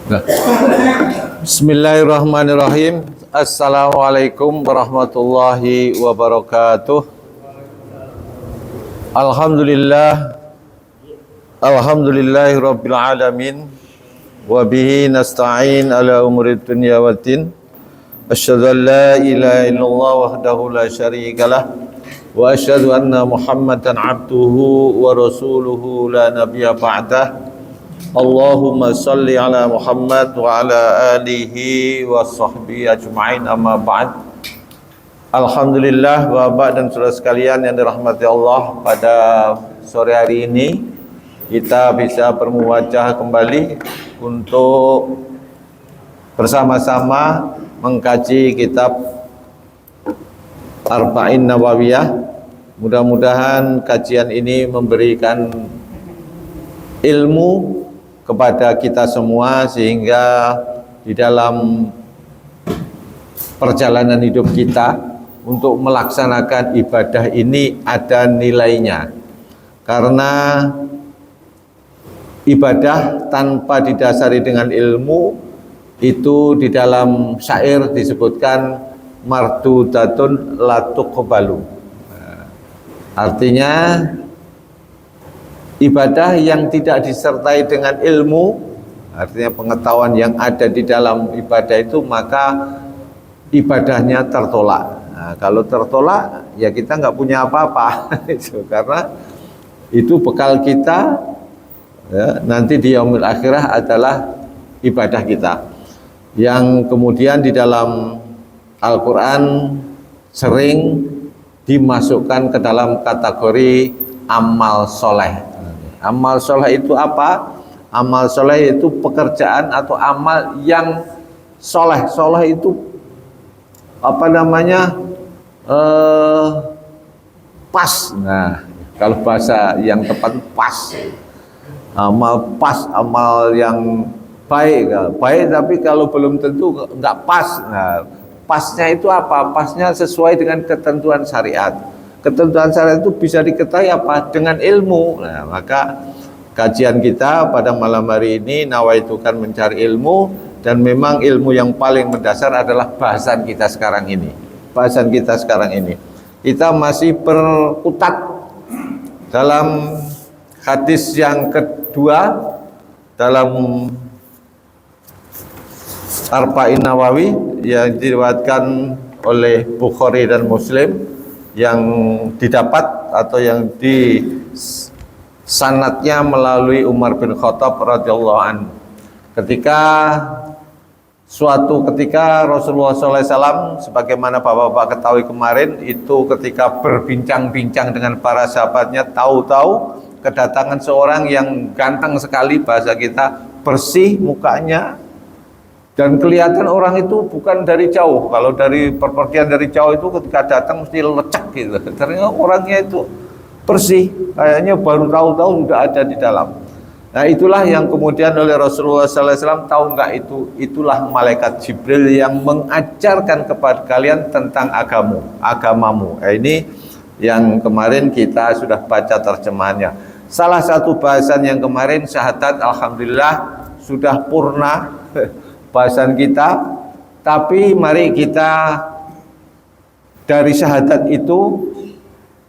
Nah. Bismillahirrahmanirrahim. Assalamualaikum warahmatullahi wabarakatuh. Alhamdulillahi rabbil alamin. Wa bihi nasta'in ala umuri dunya waddin. Asyhadu an la ilaha illallah wahdahu la syarikalah. Wa asyhadu anna Muhammadan abduhu wa rasuluhu la nabiyya ba'dah. Allahumma salli ala Muhammad wa ala alihi wa sahbihi ajma'in, amma ba'd. Alhamdulillah, Bapak dan saudara sekalian yang dirahmati Allah, pada sore hari ini kita bisa bermuwajah kembali untuk bersama-sama mengkaji kitab Arba'in Nawawiyah. Mudah-mudahan kajian ini memberikan ilmu kepada kita semua, sehingga di dalam perjalanan hidup kita untuk melaksanakan ibadah ini ada nilainya. Karena ibadah tanpa didasari dengan ilmu itu di dalam syair disebutkan mardudatun la tuqbalu. Artinya ibadah yang tidak disertai dengan ilmu, artinya pengetahuan yang ada di dalam ibadah itu, maka ibadahnya tertolak. Nah, kalau tertolak ya kita nggak punya apa-apa karena itu bekal kita ya, nanti di yaumil akhirah adalah ibadah kita, yang kemudian di dalam Al-Quran sering dimasukkan ke dalam kategori amal soleh. Amal soleh itu apa? Amal soleh itu pekerjaan atau amal yang soleh. Soleh itu apa namanya? Pas. Nah, kalau bahasa yang tepat pas. Amal pas, amal yang baik. Baik, tapi kalau belum tentu nggak pas. Nah, pasnya itu apa? Pasnya sesuai dengan ketentuan syariat. Ketentuan syariat itu bisa diketahui apa? Dengan ilmu. Nah, maka kajian kita pada malam hari ini nawaitu kan mencari ilmu, dan memang ilmu yang paling mendasar adalah bahasan kita sekarang ini. Bahasan kita sekarang ini. Kita masih berkutat dalam hadis yang kedua dalam Arba'in Nawawi yang diriwayatkan oleh Bukhari dan Muslim, yang didapat atau yang di sanadnya melalui Umar bin Khattab radhiyallahu anhu. Suatu ketika Rasulullah SAW, sebagaimana Bapak-bapak ketahui kemarin, itu ketika berbincang-bincang dengan para sahabatnya, tahu-tahu kedatangan seorang yang ganteng sekali, bahasa kita bersih mukanya, dan kelihatan orang itu bukan dari jauh. Kalau dari perpergian dari jauh itu ketika datang mesti lecek gitu. Ternyata orangnya itu bersih, kayaknya baru tahu-tahu sudah ada di dalam. Nah, itulah yang kemudian oleh Rasulullah SAW, tahu nggak itulah malaikat Jibril yang mengajarkan kepada kalian tentang agamamu. Nah, ini yang kemarin kita sudah baca terjemahannya. Salah satu bahasan yang kemarin syahadat, alhamdulillah sudah purna bahasan kita, tapi mari kita dari syahadat itu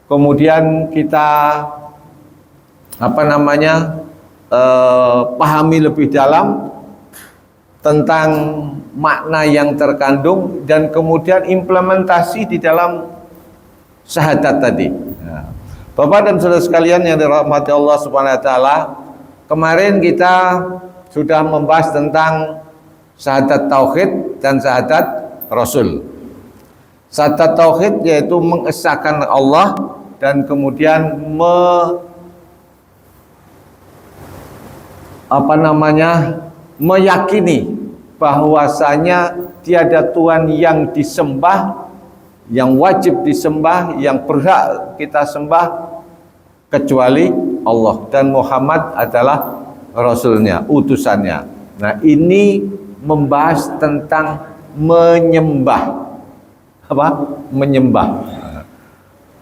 kemudian kita pahami lebih dalam tentang makna yang terkandung dan kemudian implementasi di dalam syahadat tadi. Nah, Bapak dan saudara sekalian yang dirahmati Allah Subhanahu wa taala, kemarin kita sudah membahas tentang syahadat tauhid dan syahadat rasul. Syahadat tauhid yaitu mengesahkan Allah dan kemudian meyakini bahwasanya tiada Tuhan yang disembah, yang wajib disembah, yang berhak kita sembah kecuali Allah, dan Muhammad adalah rasulnya, utusannya. Nah, ini membahas tentang menyembah. Menyembah.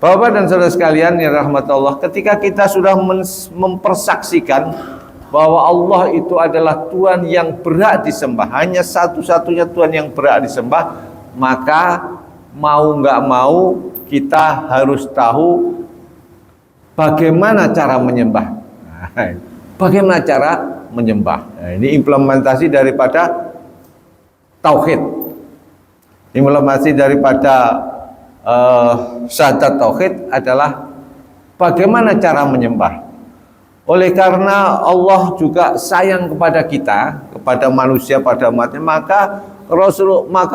Bapak dan saudara sekalian yang rahmat Allah, ketika kita sudah mempersaksikan bahwa Allah itu adalah Tuhan yang berhak disembah, hanya satu-satunya Tuhan yang berhak disembah, maka mau nggak mau kita harus tahu bagaimana cara menyembah. Bagaimana cara menyembah. Nah, ini implementasi daripada tauhid. Implementasi daripada syahadat tauhid adalah bagaimana cara menyembah. Oleh karena Allah juga sayang kepada kita, kepada manusia, pada umatnya, maka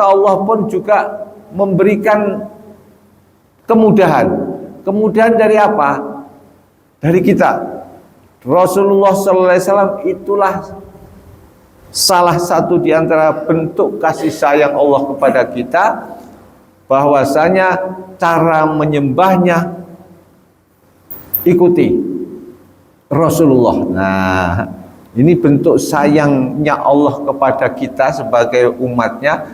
Allah pun juga memberikan kemudahan. Kemudahan dari apa? Dari kita. Rasulullah SAW itulah salah satu di antara bentuk kasih sayang Allah kepada kita, bahwasanya cara menyembahnya ikuti Rasulullah. Nah, ini bentuk sayangnya Allah kepada kita sebagai umatnya,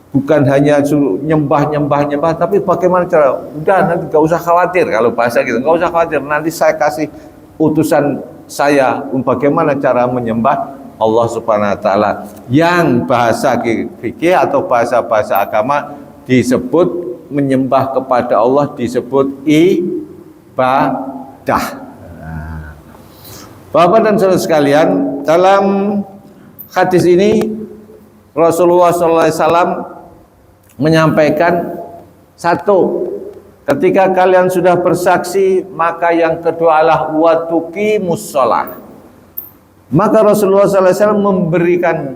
bukan hanya nyembah, tapi bagaimana cara, udah nanti gak usah khawatir, kalau bahasa gitu, gak usah khawatir, nanti saya kasih utusan saya bagaimana cara menyembah Allah Subhanahu wa taala, yang bahasa fikih atau bahasa-bahasa agama disebut menyembah kepada Allah disebut ibadah. Bapak dan saudara sekalian, dalam hadis ini Rasulullah SAW menyampaikan, satu, ketika kalian sudah bersaksi, maka yang kedua adalah watuqimus shalah. Maka Rasulullah SAW memberikan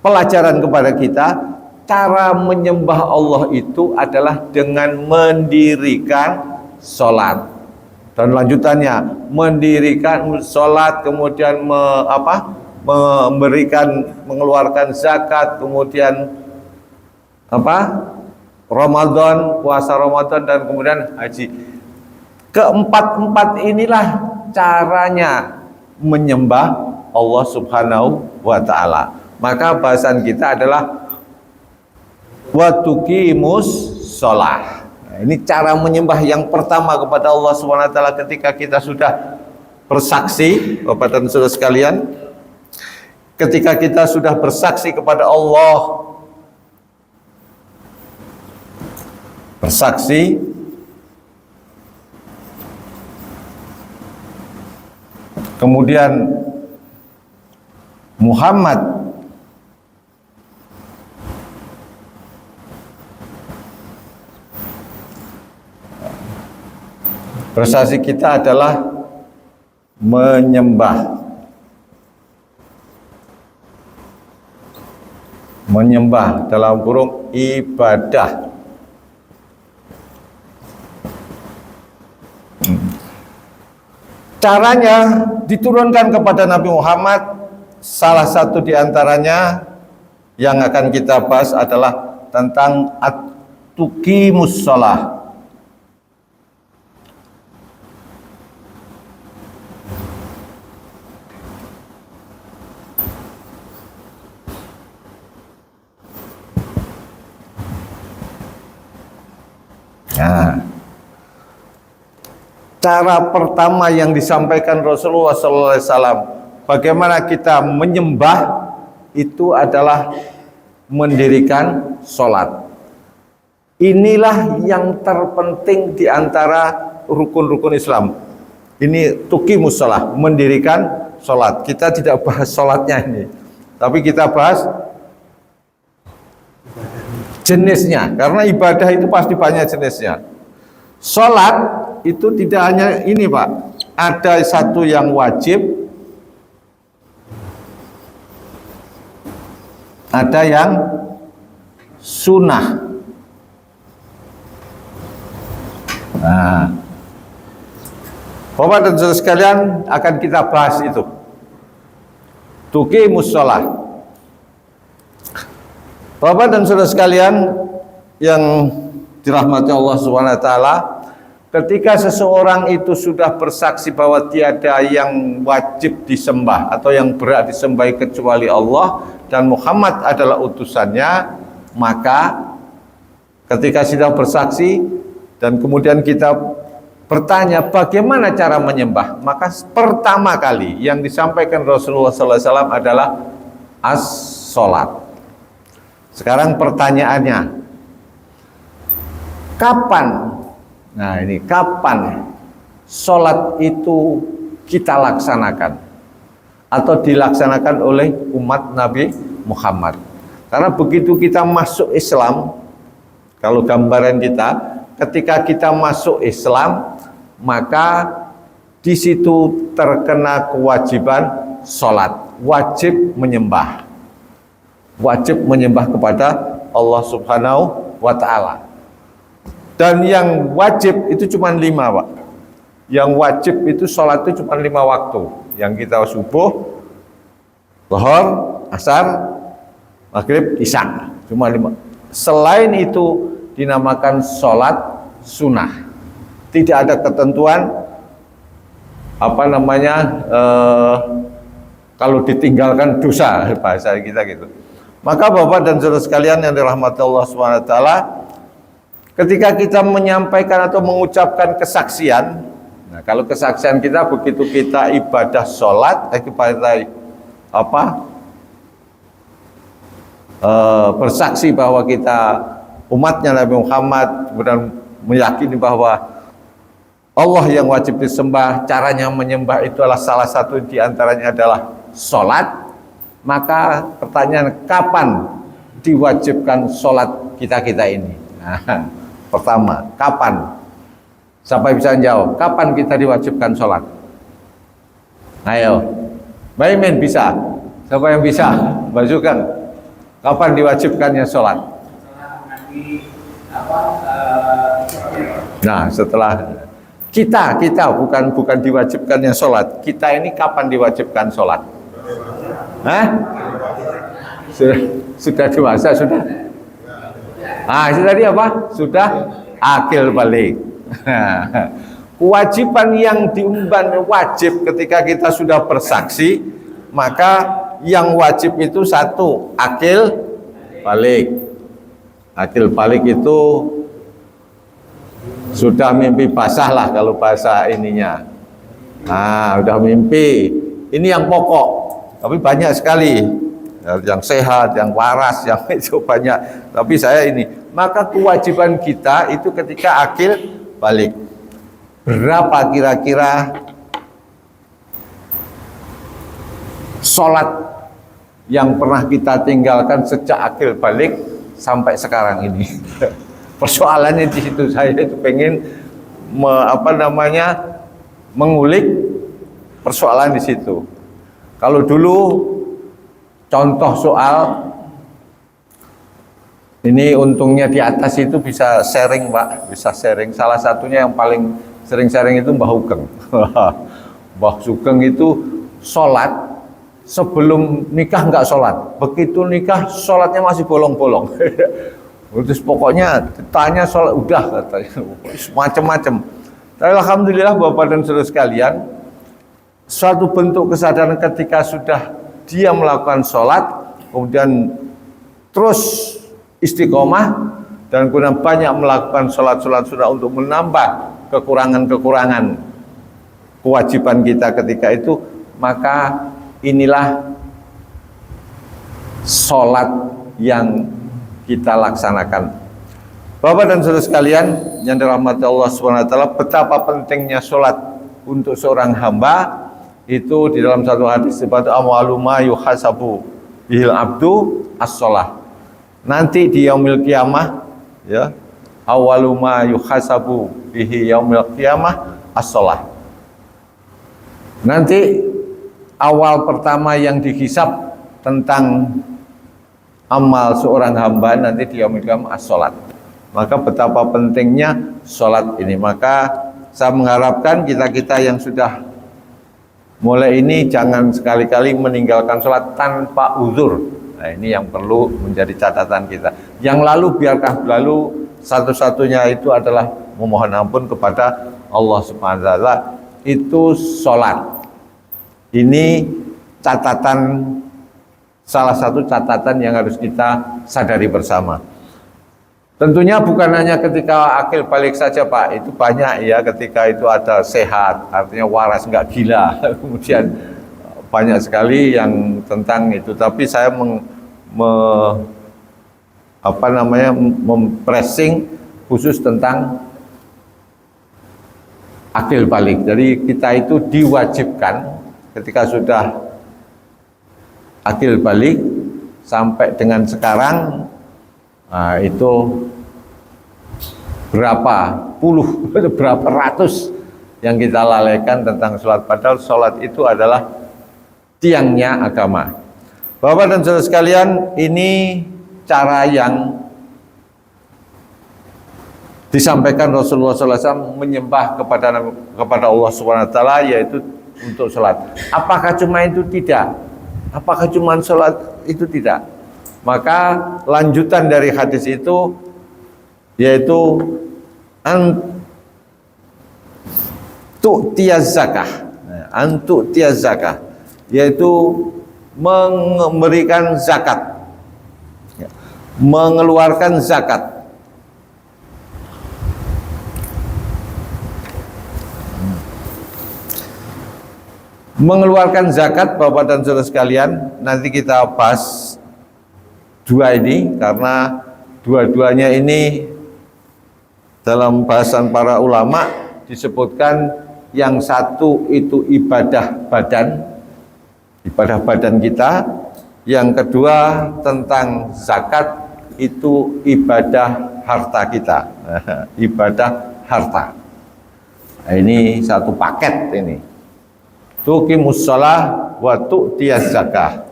pelajaran kepada kita, cara menyembah Allah itu adalah dengan mendirikan sholat. Dan lanjutannya mendirikan sholat, kemudian mengeluarkan zakat, kemudian Ramadan, puasa Ramadan, dan kemudian haji. Keempat inilah caranya menyembah Allah Subhanahu wa taala. Maka bahasan kita adalah watuqimus shalah. Ini cara menyembah yang pertama kepada Allah SWT ketika kita sudah bersaksi, Bapak dan Saudara sekalian. Ketika kita sudah bersaksi kepada Allah, bersaksi kemudian Muhammad bersaksi kita adalah menyembah dalam kurung ibadah. Caranya diturunkan kepada Nabi Muhammad, salah satu di antaranya yang akan kita bahas adalah tentang at-tuqimus shalah. Nah, cara pertama yang disampaikan Rasulullah SAW, bagaimana kita menyembah, itu adalah mendirikan sholat. Inilah yang terpenting di antara rukun-rukun Islam. Ini tuqimus shalah, mendirikan sholat. Kita tidak bahas sholatnya ini, tapi kita bahas jenisnya, karena ibadah itu pasti banyak jenisnya. Sholat itu tidak hanya ini Pak, ada satu yang wajib, ada yang sunnah. Nah, Bapak dan Saudara sekalian, akan kita bahas itu. Tuqimus shalah. Bapak dan Saudara sekalian yang dirahmati Allah SWT, ketika seseorang itu sudah bersaksi bahwa tiada yang wajib disembah atau yang berhak disembah kecuali Allah dan Muhammad adalah utusannya, maka ketika sudah bersaksi dan kemudian kita bertanya bagaimana cara menyembah, maka pertama kali yang disampaikan Rasulullah SAW adalah as-sholat. Sekarang pertanyaannya, kapan? Nah ini kapan sholat itu kita laksanakan atau dilaksanakan oleh umat Nabi Muhammad? Karena begitu kita masuk Islam, kalau gambaran kita, ketika kita masuk Islam, maka di situ terkena kewajiban sholat, wajib menyembah kepada Allah Subhanahu wa Ta'ala. Dan yang wajib itu cuma 5, Pak. Yang wajib itu sholat itu cuma 5 waktu. Yang kita subuh, zuhur, asar, maghrib, isya, cuma 5. Selain itu dinamakan sholat sunnah. Tidak ada ketentuan kalau ditinggalkan dosa, bahasa kita gitu. Maka Bapak dan Saudara sekalian yang dirahmati Allah SWT, ketika kita menyampaikan atau mengucapkan kesaksian, nah kalau kesaksian kita begitu kita ibadah sholat, bersaksi bahwa kita umatnya Nabi Muhammad, kemudian meyakini bahwa Allah yang wajib disembah, caranya menyembah itu adalah salah satu di antaranya adalah sholat. Maka pertanyaan, kapan diwajibkan sholat kita ini? Nah, pertama, kapan? Siapa bisa jawab? Kapan kita diwajibkan sholat? Ayo, Mbak Imin bisa? Siapa yang bisa? Mbak Sugeng, kapan diwajibkannya sholat? Nah, setelah kita bukan diwajibkannya sholat. Kita ini kapan diwajibkan sholat? Hah? Sudah dewasa sudah. Itu tadi apa? Sudah akil balik. Kewajiban yang diemban wajib ketika kita sudah bersaksi, maka yang wajib itu satu, akil balik. Akil balik itu sudah mimpi basah lah kalau bahasa ininya. Udah mimpi. Ini yang pokok. Tapi banyak sekali yang sehat, yang waras, yang itu banyak. Tapi saya ini, maka kewajiban kita itu ketika akil balik. Berapa kira-kira sholat yang pernah kita tinggalkan sejak akil balik sampai sekarang ini? Persoalannya di situ. Saya itu pengen mengulik persoalan di situ. Kalau dulu contoh soal ini, untungnya di atas itu bisa sharing, Pak, bisa sharing. Salah satunya yang paling sering sharing itu Mbah Sugeng. Mbah Sugeng itu sholat sebelum nikah nggak sholat, begitu nikah sholatnya masih bolong-bolong. Terus pokoknya ditanya sholat udah, katanya macam-macam. Tapi alhamdulillah Bapak dan Saudara sekalian, suatu bentuk kesadaran ketika sudah dia melakukan sholat, kemudian terus istiqomah, dan kemudian banyak melakukan sholat-sholat sunnah untuk menambah kekurangan-kekurangan kewajiban kita ketika itu, maka inilah sholat yang kita laksanakan. Bapak dan Saudara sekalian yang dirahmati Allah SWT, betapa pentingnya sholat untuk seorang hamba. Itu di dalam satu hadis disebut amwalu ma yuhasabu bihil abdu as-sholah. Nanti di yaumil qiyamah, ya, awalu ma yuhasabu bihi yaumil qiyamah as-sholah. Nanti awal pertama yang dihisab tentang amal seorang hamba nanti di yaumil qiyamah as-sholat. Maka betapa pentingnya sholat ini. Maka saya mengharapkan kita-kita yang sudah mulai ini jangan sekali-kali meninggalkan sholat tanpa uzur. Nah, ini yang perlu menjadi catatan kita. Yang lalu biarkah berlalu, satu-satunya itu adalah memohon ampun kepada Allah Subhanahu wa Ta'ala. Itu sholat. Ini catatan, salah satu catatan yang harus kita sadari bersama. Tentunya bukan hanya ketika akil balik saja Pak, itu banyak ya, ketika itu ada sehat, artinya waras, nggak gila. Kemudian banyak sekali yang tentang itu, tapi saya mempressing khusus tentang akil balik. Jadi kita itu diwajibkan ketika sudah akil balik sampai dengan sekarang. Nah, itu berapa puluh, berapa ratus yang kita lalaikan tentang sholat. Padahal sholat itu adalah tiangnya agama. Bapak dan saudara sekalian, ini cara yang disampaikan Rasulullah SAW menyembah kepada Allah SWT, yaitu untuk sholat. Apakah cuma itu? Tidak. Apakah cuma sholat itu? Tidak. Maka lanjutan dari hadis itu yaitu antu'tiyaz zakah. Antu'tiyaz zakah yaitu memberikan zakat, mengeluarkan zakat. Mengeluarkan zakat, Bapak dan saudara sekalian, nanti kita bahas dua ini, karena dua-duanya ini dalam bahasan para ulama disebutkan, yang satu itu ibadah badan kita, yang kedua tentang zakat itu ibadah harta kita. Ibadah harta. Nah, ini satu paket ini. Tuqimus shalah wa tu'tiyaz zakah.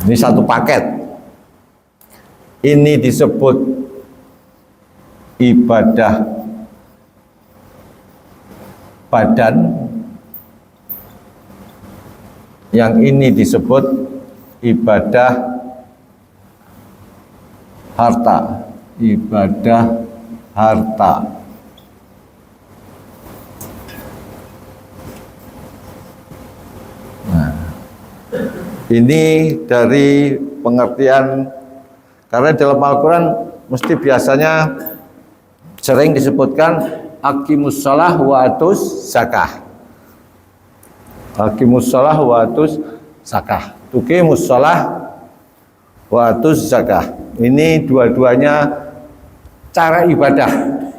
Ini satu paket. Ini disebut ibadah badan, yang ini disebut ibadah harta. Ibadah harta. Ini dari pengertian, karena dalam Al-Quran mesti biasanya sering disebutkan aqimus shalah wa atuz zakah. Aqimus shalah wa atuz zakah. Tuqimus shalah wa atuz zakah. Ini dua-duanya cara ibadah.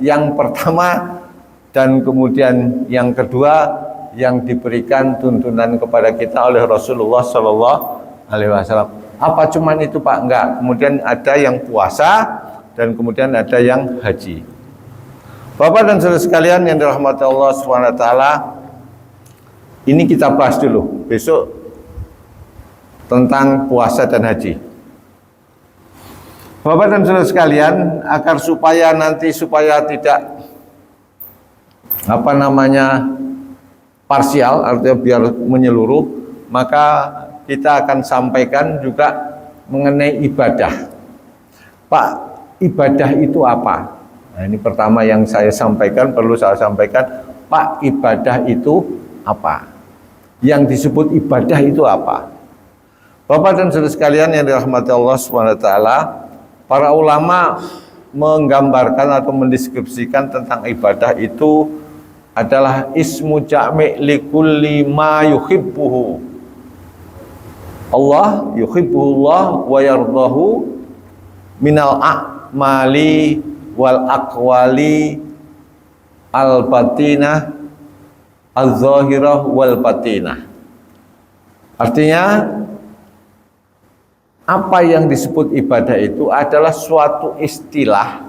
Yang pertama dan kemudian yang kedua yang diberikan tuntunan kepada kita oleh Rasulullah Shallallahu Alaihi Wasallam. Apa cuman itu Pak? Enggak. Kemudian ada yang puasa dan kemudian ada yang haji. Bapak dan saudara sekalian yang dirahmati Allah SWT, ini kita bahas dulu. Besok tentang puasa dan haji. Bapak dan saudara sekalian, agar supaya tidak parsial, artinya biar menyeluruh, maka kita akan sampaikan juga mengenai ibadah. Pak, ibadah itu apa? Nah, ini pertama yang perlu saya sampaikan, Pak, ibadah itu apa? Yang disebut ibadah itu apa? Bapak dan saudara sekalian yang dirahmati Allah SWT, para ulama menggambarkan atau mendeskripsikan tentang ibadah itu adalah ismu jami' likulli ma yuhibbuhu Allah, yuhibbuhullah wa yardahu minal a'mali wal aqwali al batinah al zahirah wal batinah. Artinya apa yang disebut ibadah itu adalah suatu istilah,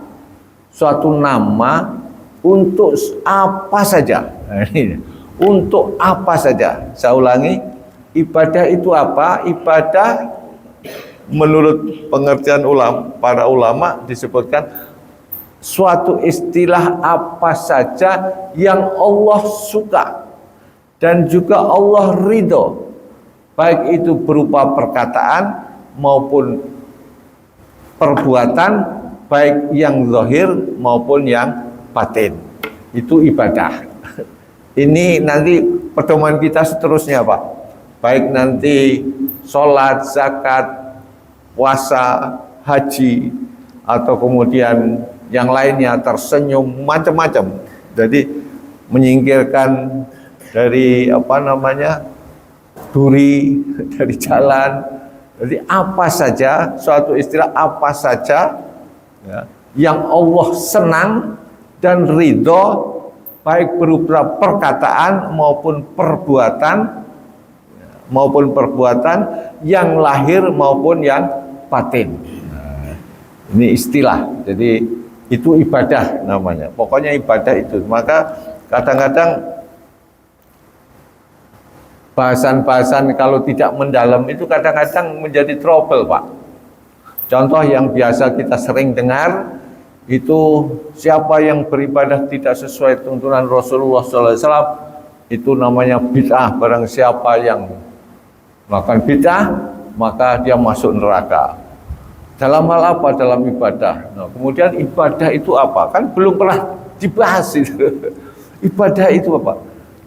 suatu nama untuk apa saja. Untuk apa saja. Saya ulangi, ibadah itu apa? Ibadah menurut pengertian para ulama disebutkan suatu istilah apa saja yang Allah suka dan juga Allah ridho, baik itu berupa perkataan maupun perbuatan, baik yang zahir maupun yang batin. Itu ibadah. Ini nanti pedoman kita seterusnya, Pak. Baik nanti sholat, zakat, puasa, haji, atau kemudian yang lainnya, tersenyum, macam-macam. Jadi menyingkirkan dari duri, dari jalan. Jadi apa saja, suatu istilah apa saja ya, yang Allah senang dan ridho, baik berupa perkataan maupun perbuatan yang lahir maupun yang batin. Nah, ini istilah. Jadi itu ibadah namanya. Pokoknya ibadah itu. Maka kadang-kadang bahasan-bahasan kalau tidak mendalam itu kadang-kadang menjadi trouble, Pak. Contoh yang biasa kita sering dengar itu, siapa yang beribadah tidak sesuai tuntunan Rasulullah SAW itu namanya bid'ah. Barang siapa yang melakukan bid'ah maka dia masuk neraka. Dalam hal apa? Dalam ibadah. Nah, kemudian ibadah itu apa? Kan belum pernah dibahas itu. Ibadah itu apa?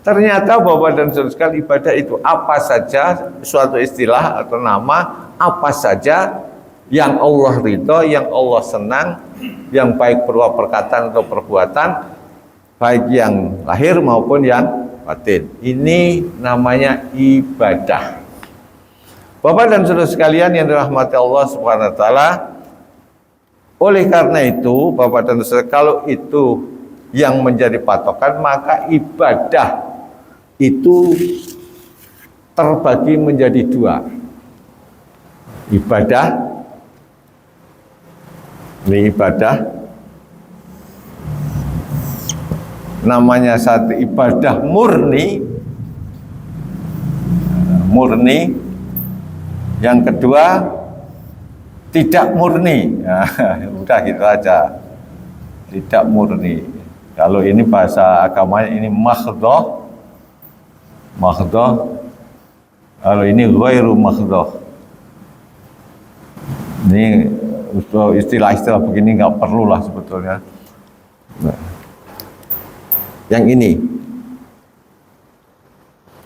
Ternyata Bapak dan Saudara sekalian, ibadah itu apa saja, suatu istilah atau nama apa saja yang Allah ridho, yang Allah senang, yang baik berupa perkataan atau perbuatan, baik yang lahir maupun yang batin. Ini namanya ibadah. Bapak dan Saudara sekalian yang dirahmati Allah Subhanahu wa taala, oleh karena itu Bapak dan Saudara, kalau itu yang menjadi patokan, maka ibadah itu terbagi menjadi dua. Ibadah namanya satu ibadah murni, yang kedua tidak murni. Nah, udah gitu aja, tidak murni. Kalau ini bahasa agamanya ini makhdoh, kalau ini ghairu makhdoh. Ini istilah-istilah begini nggak perlu lah sebetulnya. Nah, yang ini,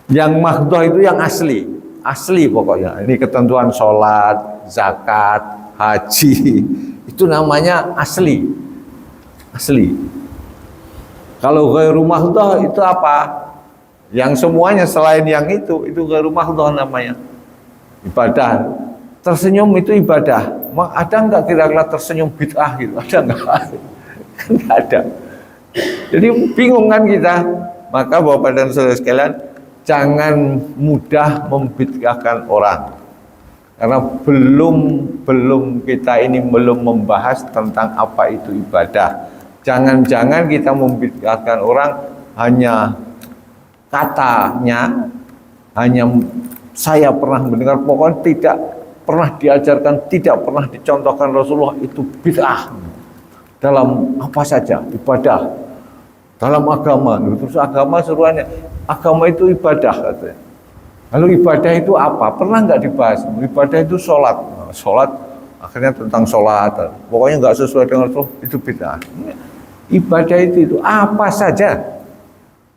yang makhdoh itu yang asli pokoknya. Ini ketentuan sholat, zakat, haji, itu namanya asli. Kalau ghairu makhdoh itu apa? Yang semuanya selain yang itu ghairu makhdoh namanya. Ibadah. Tersenyum itu ibadah. Ada nggak kira-kira tersenyum bid'ah gitu? Ada nggak? Nggak ada. Jadi bingung kan kita. Maka Bapak dan Saudara sekalian, jangan mudah membid'ahkan orang. Karena belum kita ini belum membahas tentang apa itu ibadah. Jangan-jangan kita membid'ahkan orang hanya katanya, hanya saya pernah mendengar, pokoknya tidak pernah diajarkan, tidak pernah dicontohkan Rasulullah, itu bid'ah. Dalam apa saja, ibadah. Dalam agama, terus agama seruannya, agama itu ibadah katanya. Lalu ibadah itu apa? Pernah nggak dibahas? Ibadah itu sholat. Sholat akhirnya tentang sholat. Pokoknya nggak sesuai dengan Rasul, itu bid'ah. Ibadah itu apa saja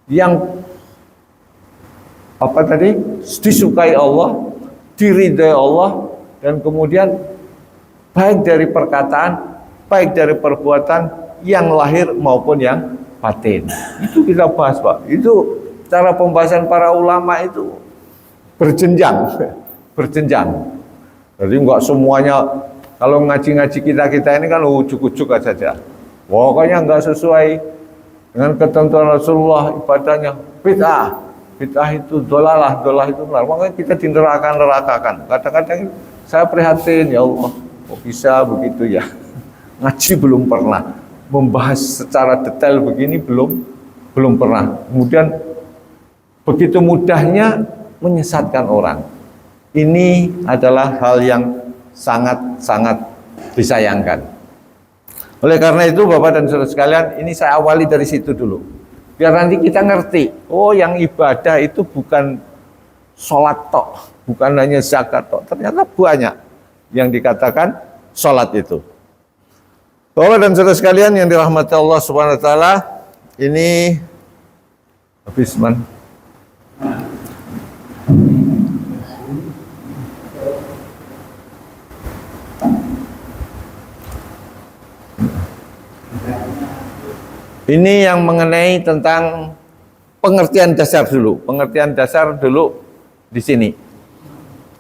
yang disukai Allah, diridai Allah, dan kemudian baik dari perkataan, baik dari perbuatan yang lahir maupun yang batin. Itu kita bahas, Pak. Itu cara pembahasan para ulama itu berjenjang. Jadi enggak semuanya, kalau ngaji-ngaji kita ini kan ujuk-ujuk saja. Pokoknya enggak sesuai dengan ketentuan Rasulullah, ibadahnya bid'ah. Bid'ah itu dolalah itu benar. Makanya kita dinerakakan. Kadang-kadang saya prihatin, ya Allah, kok bisa begitu ya? Ngaji belum pernah, membahas secara detail begini belum pernah. Kemudian begitu mudahnya menyesatkan orang. Ini adalah hal yang sangat-sangat disayangkan. Oleh karena itu Bapak dan Saudara sekalian, ini saya awali dari situ dulu. Biar nanti kita ngerti, oh yang ibadah itu bukan sholat tok, bukan hanya zakat tok. Ternyata banyak yang dikatakan sholat itu. Bapak dan Saudara sekalian yang dirahmati Allah Subhanahu wa taala, ini Habis man. Ini yang mengenai tentang pengertian dasar dulu. Pengertian dasar dulu di sini.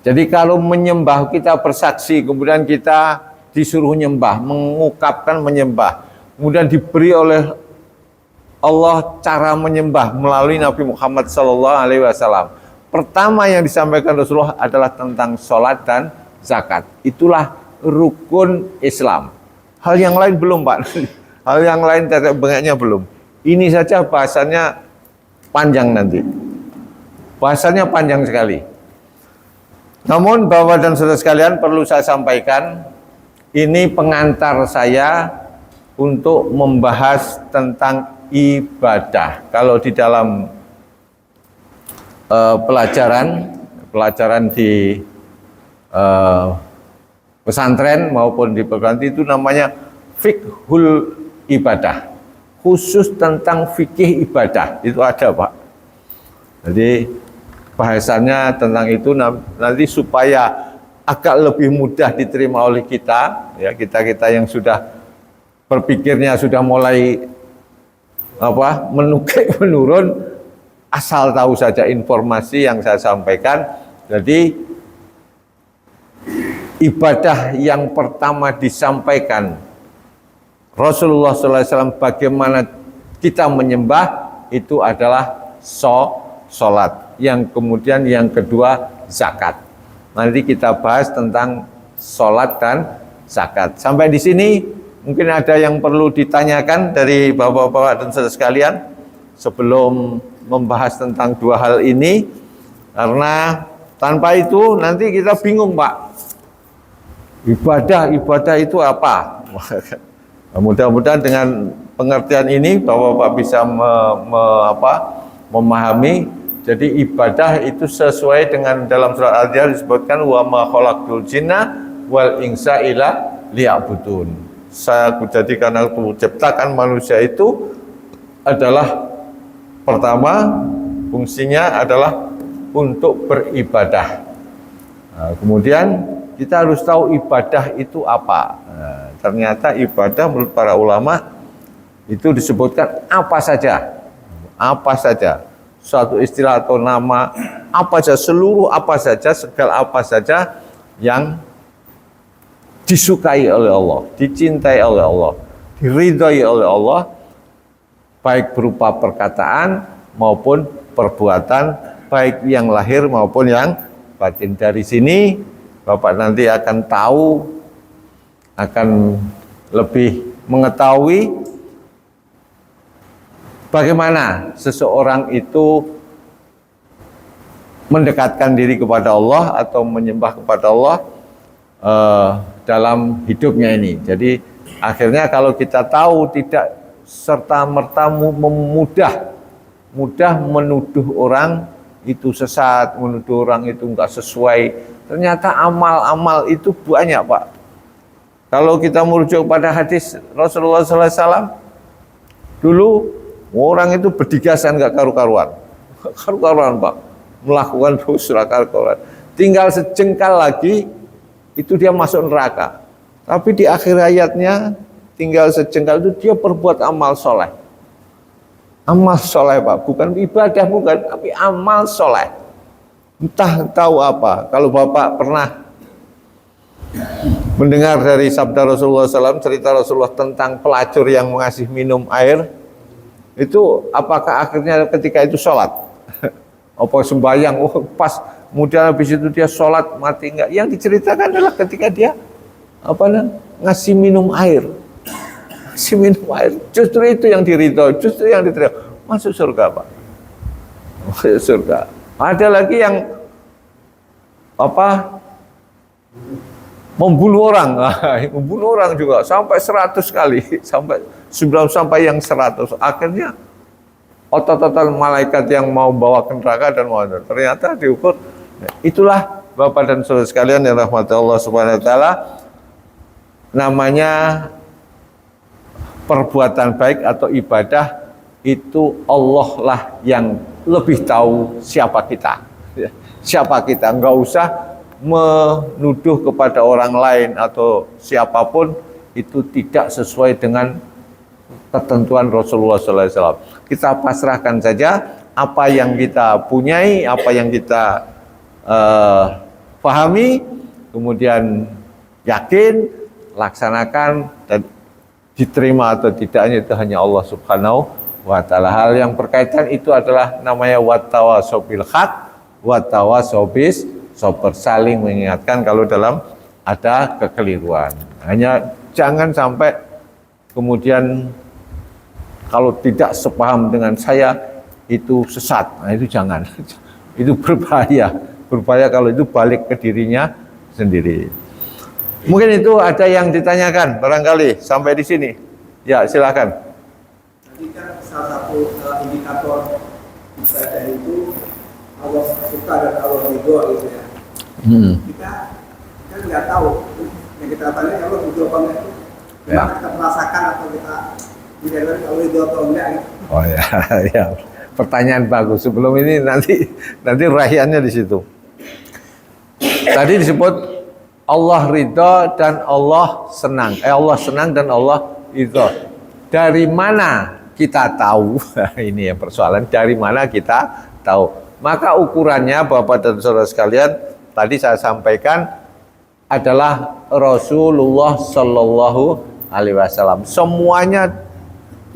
Jadi kalau menyembah, kita bersaksi, kemudian kita disuruh menyembah, mengungkapkan menyembah. Kemudian diberi oleh Allah cara menyembah melalui Nabi Muhammad SAW. Pertama yang disampaikan Rasulullah adalah tentang sholat dan zakat. Itulah rukun Islam. Hal yang lain belum, Pak. Hal yang lain tetek bengeknya belum. Ini saja bahasannya panjang nanti. Bahasanya panjang sekali. Namun Bapak dan Saudara sekalian, perlu saya sampaikan, ini pengantar saya untuk membahas tentang ibadah. Kalau di dalam pelajaran di pesantren maupun di perguruan tinggi itu namanya fiqhul ibadah, khusus tentang fikih ibadah itu ada, Pak. Jadi bahasannya tentang itu nanti supaya agak lebih mudah diterima oleh kita, ya, kita yang sudah berpikirnya sudah mulai menukik menurun, asal tahu saja informasi yang saya sampaikan. Jadi ibadah yang pertama disampaikan Rasulullah SAW bagaimana kita menyembah itu adalah sholat. Yang kemudian yang kedua zakat. Nanti kita bahas tentang sholat dan zakat. Sampai di sini mungkin ada yang perlu ditanyakan dari bapak-bapak dan saudara sekalian sebelum membahas tentang dua hal ini, karena tanpa itu nanti kita bingung, Pak. Ibadah itu apa? Mudah-mudahan dengan pengertian ini Bapak-bapak bisa memahami. Jadi ibadah itu sesuai dengan dalam surat Al-Anbiya disebutkan wa ma khalaqtul jinna wal insa illa liya'budun. Saya jadikan aku ciptakan manusia itu adalah pertama fungsinya adalah untuk beribadah. Nah, kemudian kita harus tahu ibadah itu apa. Nah, ternyata ibadah menurut para ulama itu disebutkan apa saja, suatu istilah atau nama apa saja, seluruh apa saja, segala apa saja yang disukai oleh Allah, dicintai oleh Allah, diridhai oleh Allah, baik berupa perkataan maupun perbuatan, baik yang lahir maupun yang batin. Dari sini Bapak nanti akan tahu, akan lebih mengetahui bagaimana seseorang itu mendekatkan diri kepada Allah atau menyembah kepada Allah dalam hidupnya ini. Jadi akhirnya kalau kita tahu tidak serta-merta mudah menuduh orang itu sesat, menuduh orang itu enggak sesuai. Ternyata amal-amal itu banyak, Pak. Kalau kita merujuk pada hadis Rasulullah SAW, dulu orang itu berdigasan enggak karu-karuan, Pak, melakukan dosa karu-karuan. Tinggal sejengkal lagi itu dia masuk neraka. Tapi di akhir hayatnya tinggal sejengkal itu dia berbuat amal soleh. Amal soleh, Pak, bukan ibadah, bukan, tapi amal soleh. Entah tahu apa. Kalau Bapak pernah mendengar dari sabda Rasulullah SAW, cerita Rasulullah tentang pelacur yang mengasih minum air, itu apakah akhirnya ketika itu sholat? Apa sembahyang? Oh, pas kemudian habis itu dia sholat mati enggak? Yang diceritakan adalah ketika dia ngasih minum air. Ngasih minum air. Justru itu yang diridhoi, justru yang diterima. Masuk surga, Pak. Masuk surga. Ada lagi yang membunuh orang, membunuh orang juga sampai 100 kali, sampai yang 100. Akhirnya otot-otot malaikat yang mau bawa ke neraka dan mau ternyata diukur. Itulah Bapak dan Saudara sekalian yang rahmati Allah Subhanahu wa taala, namanya perbuatan baik atau ibadah itu Allah lah yang lebih tahu siapa kita. Siapa kita, enggak usah menuduh kepada orang lain atau siapapun, itu tidak sesuai dengan ketentuan Rasulullah SAW. Kita pasrahkan saja apa yang kita punyai, apa yang kita pahami, kemudian yakin, laksanakan, dan diterima atau tidaknya itu hanya Allah Subhanahu wa ta'ala. Hal yang berkaitan itu adalah namanya wattawasau bil haq, wattawasau bis sabr, saling mengingatkan kalau dalam ada kekeliruan. Hanya jangan sampai kemudian kalau tidak sepaham dengan saya itu sesat. Nah, itu jangan. Itu berbahaya. Berbahaya kalau itu balik ke dirinya sendiri. Mungkin itu ada yang ditanyakan barangkali sampai di sini. Ya, silakan. Jadi kan salah satu indikator ibadah itu Allah suka dan Allah ridho gitu ya. Kita kan nggak tahu yang kita tanya Allah ridho apa enggak itu. Cuma kita merasakan atau kita tidak tahu Allah ridho atau enggak gitu. Oh ya, ya. Pertanyaan bagus. Sebelum ini nanti rahiannya di situ. Tadi disebut Allah ridho dan Allah senang. Allah senang dan Allah ridho. Dari mana kita tahu? Ini ya persoalan. Dari mana kita tahu? Maka ukurannya Bapak dan Saudara sekalian, tadi saya sampaikan adalah Rasulullah Shallallahu Alaihi Wasallam. Semuanya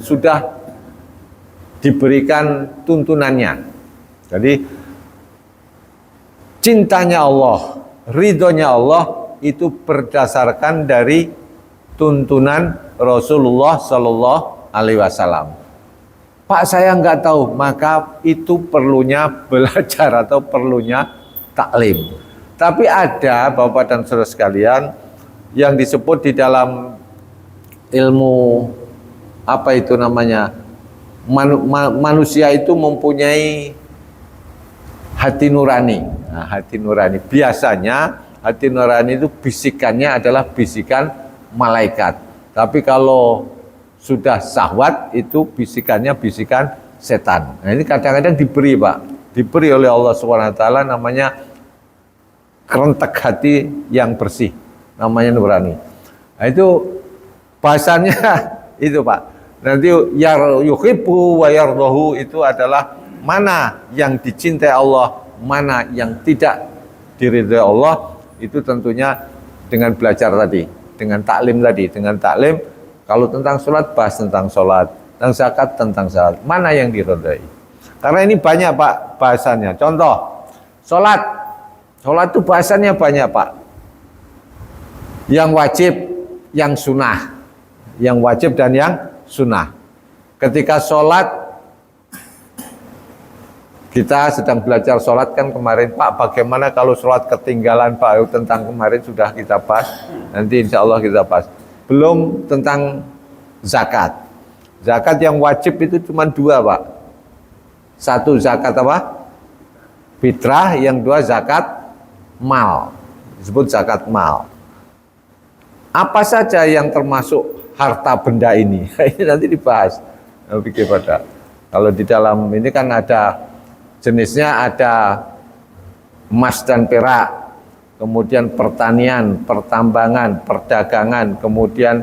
sudah diberikan tuntunannya. Jadi cintanya Allah, ridhonya Allah itu berdasarkan dari tuntunan Rasulullah Shallallahu Alaihi Wasallam. Pak, saya nggak tahu, maka itu perlunya belajar atau perlunya taklim. Tapi ada Bapak dan Saudara sekalian yang disebut di dalam ilmu apa itu namanya, manusia itu mempunyai hati nurani. Nah, hati nurani biasanya hati nurani itu bisikannya adalah bisikan malaikat. Tapi kalau sudah syahwat itu bisikannya bisikan setan. Nah, ini kadang-kadang diberi, Pak. Diberi oleh Allah SWT namanya kerentek hati yang bersih. Namanya nurani. Nah, itu bahasanya itu, Pak. Nanti yuhibbu wa yardahu itu adalah mana yang dicintai Allah, mana yang tidak diridhai Allah, itu tentunya dengan belajar tadi, dengan taklim tadi, dengan taklim. Kalau tentang sholat, bahas tentang sholat. Tentang zakat, tentang zakat. Mana yang diridhai? Karena ini banyak, Pak, bahasannya. Contoh, sholat. Sholat itu bahasannya banyak, Pak. Yang wajib, yang sunnah. Yang wajib dan yang sunnah. Ketika sholat, kita sedang belajar sholat kan kemarin, Pak, bagaimana kalau sholat ketinggalan, Pak, tentang kemarin sudah kita bahas. Nanti insya Allah kita bahas. Belum tentang zakat. Zakat yang wajib itu cuma dua, Pak. Satu zakat apa? Fitrah, yang dua zakat mal. Disebut zakat mal. Apa saja yang termasuk harta benda ini? Ini nanti dibahas. Pikir pada. Kalau di dalam ini kan ada jenisnya, ada emas dan perak. Kemudian pertanian, pertambangan, perdagangan, kemudian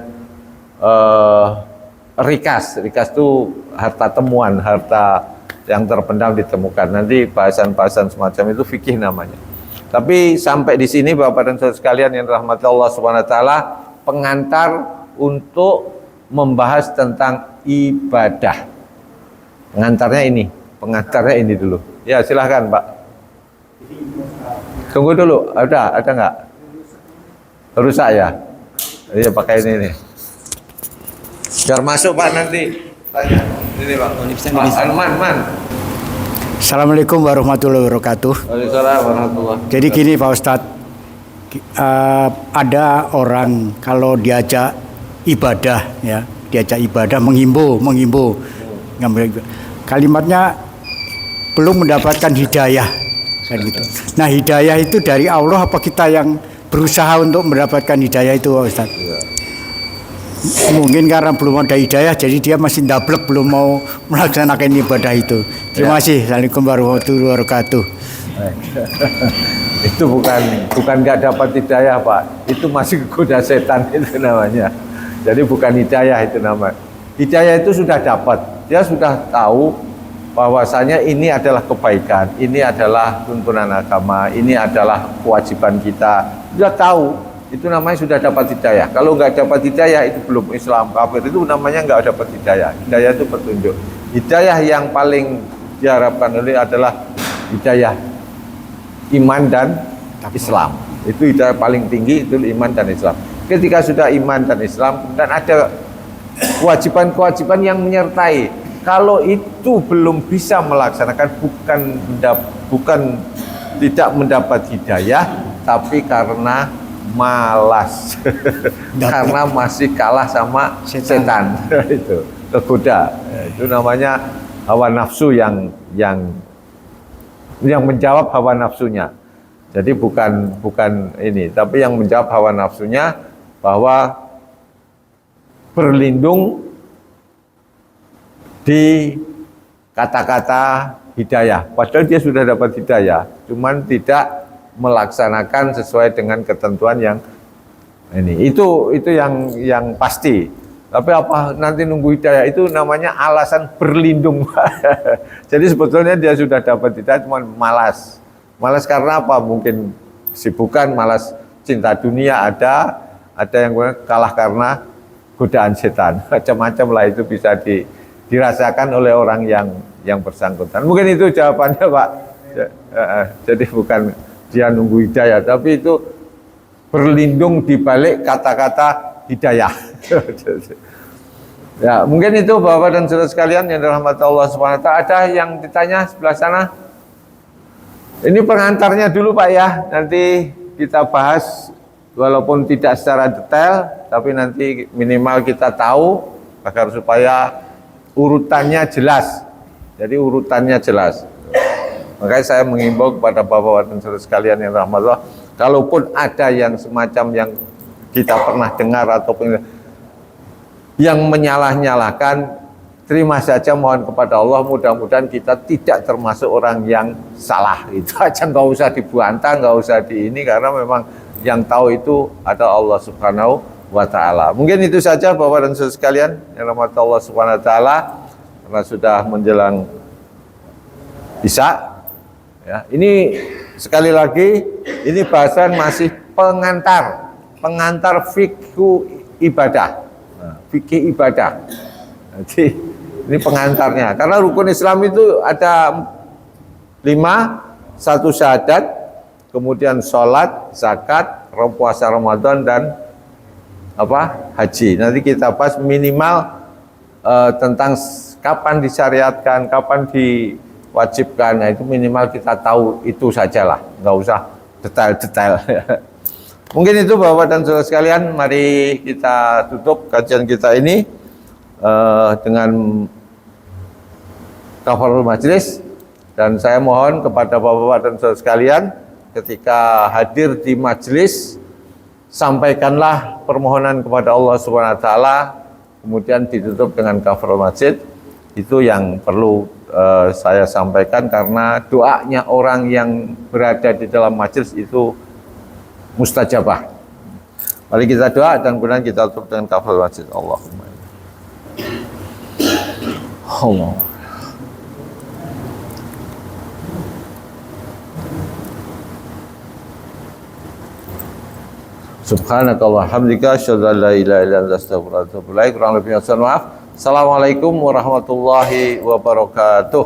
rikas. Rikas itu harta temuan, harta yang terpendam ditemukan. Nanti bahasan-bahasan semacam itu fikih namanya. Tapi sampai di sini Bapak dan Saudara sekalian yang rahmati Allah SWT, pengantar untuk membahas tentang ibadah. Pengantarnya ini dulu. Ya, silahkan, Pak. Tunggu dulu, ada nggak? Rusak ya? Iya, pakai ini nih. Biar masuk, Pak, nanti. Tanya. Ini, Pak. Man. Assalamualaikum warahmatullahi wabarakatuh. Waalaikumsalam warahmatullahi wabarakatuh. Jadi gini Pak Ustadz, ada orang kalau diajak ibadah, ya, diajak ibadah menghimbau, kalimatnya belum mendapatkan hidayah. Kan gitu. Nah, hidayah itu dari Allah apa kita yang berusaha untuk mendapatkan hidayah itu, Pak Ustaz? Mungkin karena belum ada hidayah, jadi dia masih ndablek, belum mau melaksanakan ibadah itu. Terima kasih. Assalamualaikum warahmatullahi wabarakatuh. Itu bukan nggak dapat hidayah, Pak. Itu masih goda setan itu namanya. Jadi bukan hidayah itu namanya. Hidayah itu sudah dapat. Dia sudah tahu bahwasanya ini adalah kebaikan, ini adalah tuntunan agama, ini adalah kewajiban kita. Sudah tahu. Itu namanya sudah dapat hidayah. Kalau nggak dapat hidayah itu belum Islam, kafir, itu namanya nggak dapat hidayah. Hidayah itu petunjuk. Hidayah yang paling diharapkan oleh adalah hidayah iman dan Islam. Itu hidayah paling tinggi, itu iman dan Islam. Ketika sudah iman dan Islam, dan ada kewajiban-kewajiban yang menyertai. Kalau itu belum bisa melaksanakan, bukan tidak mendapat hidayah, tapi karena malas. Karena masih kalah sama setan. Itu tergoda. Itu namanya hawa nafsu yang menjawab hawa nafsunya. Jadi bukan ini, tapi yang menjawab hawa nafsunya bahwa berlindung di kata-kata hidayah. Padahal dia sudah dapat hidayah, cuman tidak melaksanakan sesuai dengan ketentuan yang ini. Itu yang pasti. Tapi apa nanti nunggu hidayah itu namanya alasan berlindung. Jadi sebetulnya dia sudah dapat hidayah, cuman malas. Malas karena apa? Mungkin sibukan, malas cinta dunia ada yang kalah karena godaan setan. Macam-macam lah itu bisa dirasakan oleh orang yang bersangkutan. Mungkin itu jawabannya, Pak. Jadi bukan dia nunggu hidayah, tapi itu berlindung di balik kata-kata hidayah. Ya, mungkin itu Bapak dan Saudara sekalian yang dirahmati Allah Subhanahu wa taala. Ada yang ditanya sebelah sana? Ini pengantarnya dulu, Pak, ya. Nanti kita bahas walaupun tidak secara detail, tapi nanti minimal kita tahu agar supaya urutannya jelas. Jadi urutannya jelas. Makanya saya mengimbau kepada Bapak dan Saudara sekalian yang rahmatullah, kalaupun ada yang semacam yang kita pernah dengar ataupun yang menyalah-nyalahkan, terima saja, mohon kepada Allah, mudah-mudahan kita tidak termasuk orang yang salah. Itu aja, nggak usah dibantah, nggak usah ini, karena memang yang tahu itu ada Allah Subhanahu wa taala. Mungkin itu saja Bapak dan Saudara sekalian yang rahmat Allah Subhanahu wa taala, karena sudah menjelang Isya. Ya, ini sekali lagi, ini bahasan masih pengantar fikih ibadah. Nah, fikih ibadah. Jadi ini pengantarnya. Karena rukun Islam itu ada 5, 1 syahadat, kemudian sholat, zakat, puasa Ramadan, dan haji. Nanti kita bahas minimal tentang kapan disyariatkan, kapan diwajibkan. Nah, itu minimal kita tahu itu sajalah, nggak usah detail-detail. Mungkin itu Bapak dan Saudara sekalian, mari kita tutup kajian kita ini dengan kafaratul majlis. Dan saya mohon kepada Bapak dan Saudara sekalian, ketika hadir di majlis, sampaikanlah permohonan kepada Allah Subhanahu wa taala, kemudian ditutup dengan kafaratul masjid. Itu yang perlu saya sampaikan, karena doanya orang yang berada di dalam majlis itu mustajabah. Mari kita doa dan kemudian kita tutup dengan kafaratul masjid. Allahumma Allah. Subhanakallah hamdika asyhadu an la ilaha illa anta astaghfiruka wa atubu ilaik. Kurang lebihnya mohon maaf. Assalamualaikum warahmatullahi wabarakatuh.